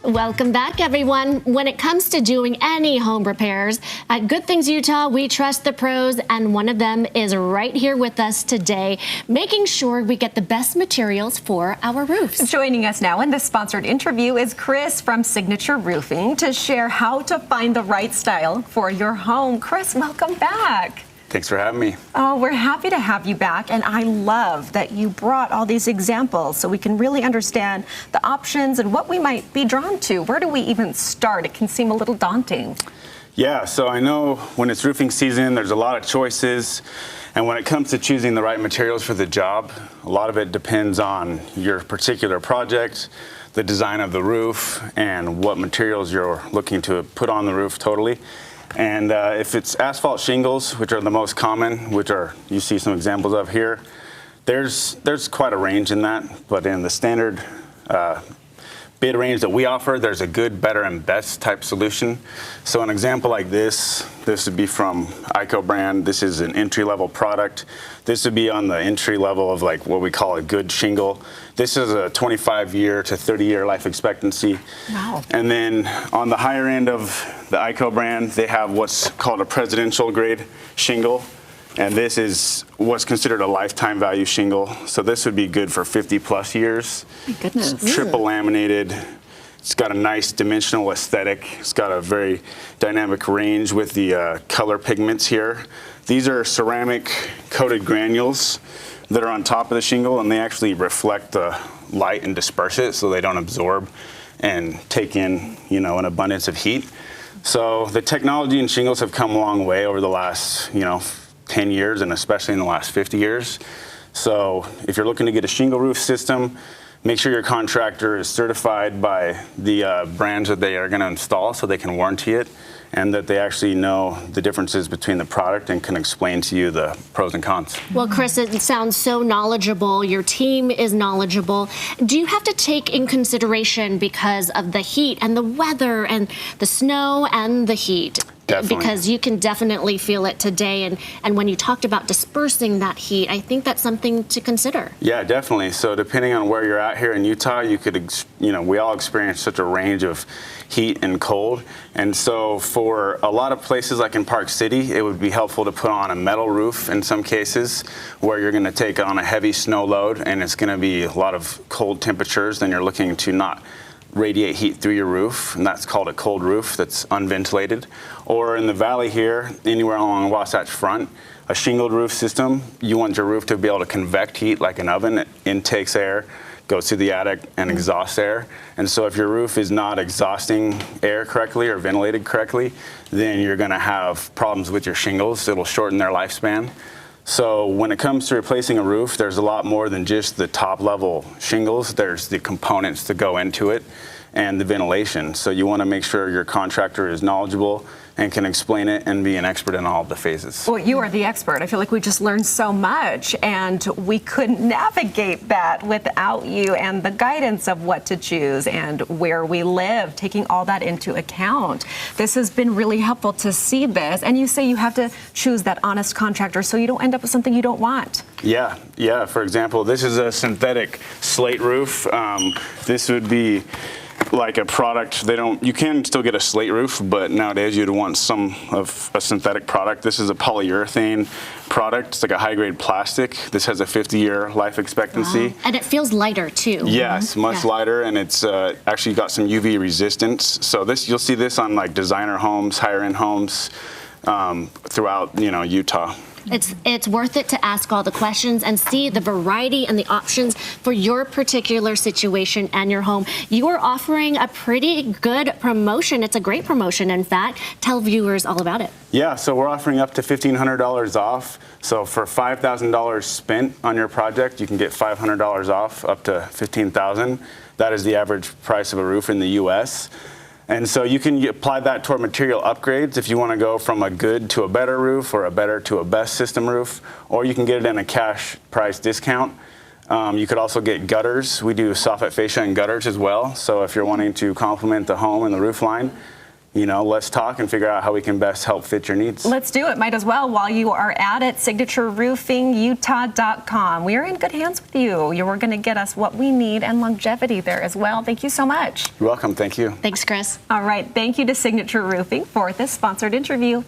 Welcome back, everyone. When it comes to doing any home repairs, at Good Things Utah, we trust the pros, and one of them is right here with us today, making sure we get the best materials for our roofs. Joining us now in this sponsored interview is Chris from Signature Roofing to share how to find the right style for your home. Chris, welcome back. Thanks for having me. Oh, we're happy to have you back, and I love that you brought all these examples so we can really understand the options and what we might be drawn to. Where do we even start? It can seem a little daunting. Yeah, so I know when it's roofing season, there's a lot of choices, and when it comes to choosing the right materials for the job, a lot of it depends on your particular project, the design of the roof, and what materials you're looking to put on the roof totally. And if it's asphalt shingles, which are the most common, which are you see some examples of here, there's quite a range in that. But in the standard bid range that we offer, there's a good, better, and best type solution. So an example like this would be from ICO brand. This is an entry-level product. This would be on the entry level of like what we call a good shingle. This is a 25-year to 30-year life expectancy. Wow. And then on the higher end of the ICO brand, they have what's called a presidential grade shingle. And this is what's considered a lifetime value shingle. So this would be good for 50 plus years. My goodness. It's triple laminated. It's got a nice dimensional aesthetic. It's got a very dynamic range with the color pigments here. These are ceramic coated granules that are on top of the shingle, and they actually reflect the light and disperse it so they don't absorb and take in, an abundance of heat. So the technology in shingles have come a long way over the last, 10 years, and especially in the last 50 years. So if you're looking to get a shingle roof system, make sure your contractor is certified by the brands that they are going to install so they can warranty it, and that they actually know the differences between the product and can explain to you the pros and cons. Well, Chris, it sounds so knowledgeable. Your team is knowledgeable. Do you have to take in consideration because of the heat and the weather and the snow and the heat? Definitely. Because you can definitely feel it today. And when you talked about dispersing that heat, I think that's something to consider. Yeah, definitely. So depending on where you're at here in Utah, you could, we all experience such a range of heat and cold. And so for a lot of places like in Park City, it would be helpful to put on a metal roof in some cases where you're going to take on a heavy snow load and it's going to be a lot of cold temperatures. Then you're looking to not radiate heat through your roof, and that's called a cold roof that's unventilated. Or in the valley here, anywhere along Wasatch Front, a shingled roof system, you want your roof to be able to convect heat like an oven. It intakes air, goes through the attic, and exhausts air. And so if your roof is not exhausting air correctly or ventilated correctly, then you're going to have problems with your shingles. It'll shorten their lifespan. So when it comes to replacing a roof, there's a lot more than just the top level shingles. There's the components that go into it and the ventilation. So you want to make sure your contractor is knowledgeable and can explain it and be an expert in all of the phases. Well, you are the expert. I feel like we just learned so much, and we couldn't navigate that without you and the guidance of what to choose and where we live, taking all that into account. This has been really helpful to see this. And you say you have to choose that honest contractor so you don't end up with something you don't want. Yeah. For example, this is a synthetic slate roof. This would be like a product, you can still get a slate roof, but nowadays you'd want some of a synthetic product. This is a polyurethane product. It's like a high-grade plastic. This has a 50-year life expectancy. Wow. And it feels lighter, too. Yes, much lighter, and it's actually got some UV resistance. So you'll see this on like designer homes, higher-end homes throughout, Utah. It's worth it to ask all the questions and see the variety and the options for your particular situation and your home. You are offering a pretty good promotion. It's a great promotion, in fact. Tell viewers all about it. Yeah, so we're offering up to $1,500 off. So for $5,000 spent on your project, you can get $500 off up to $15,000. That is the average price of a roof in the U.S. And so you can apply that toward material upgrades if you want to go from a good to a better roof or a better to a best system roof, or you can get it in a cash price discount. You could also get gutters. We do soffit fascia and gutters as well. So if you're wanting to complement the home and the roof line, let's talk and figure out how we can best help fit your needs. Let's do it. Might as well while you are at it. SignatureRoofingUtah.com. We are in good hands with you. You're going to get us what we need and longevity there as well. Thank you so much. You're welcome. Thank you. Thanks, Chris. All right. Thank you to Signature Roofing for this sponsored interview.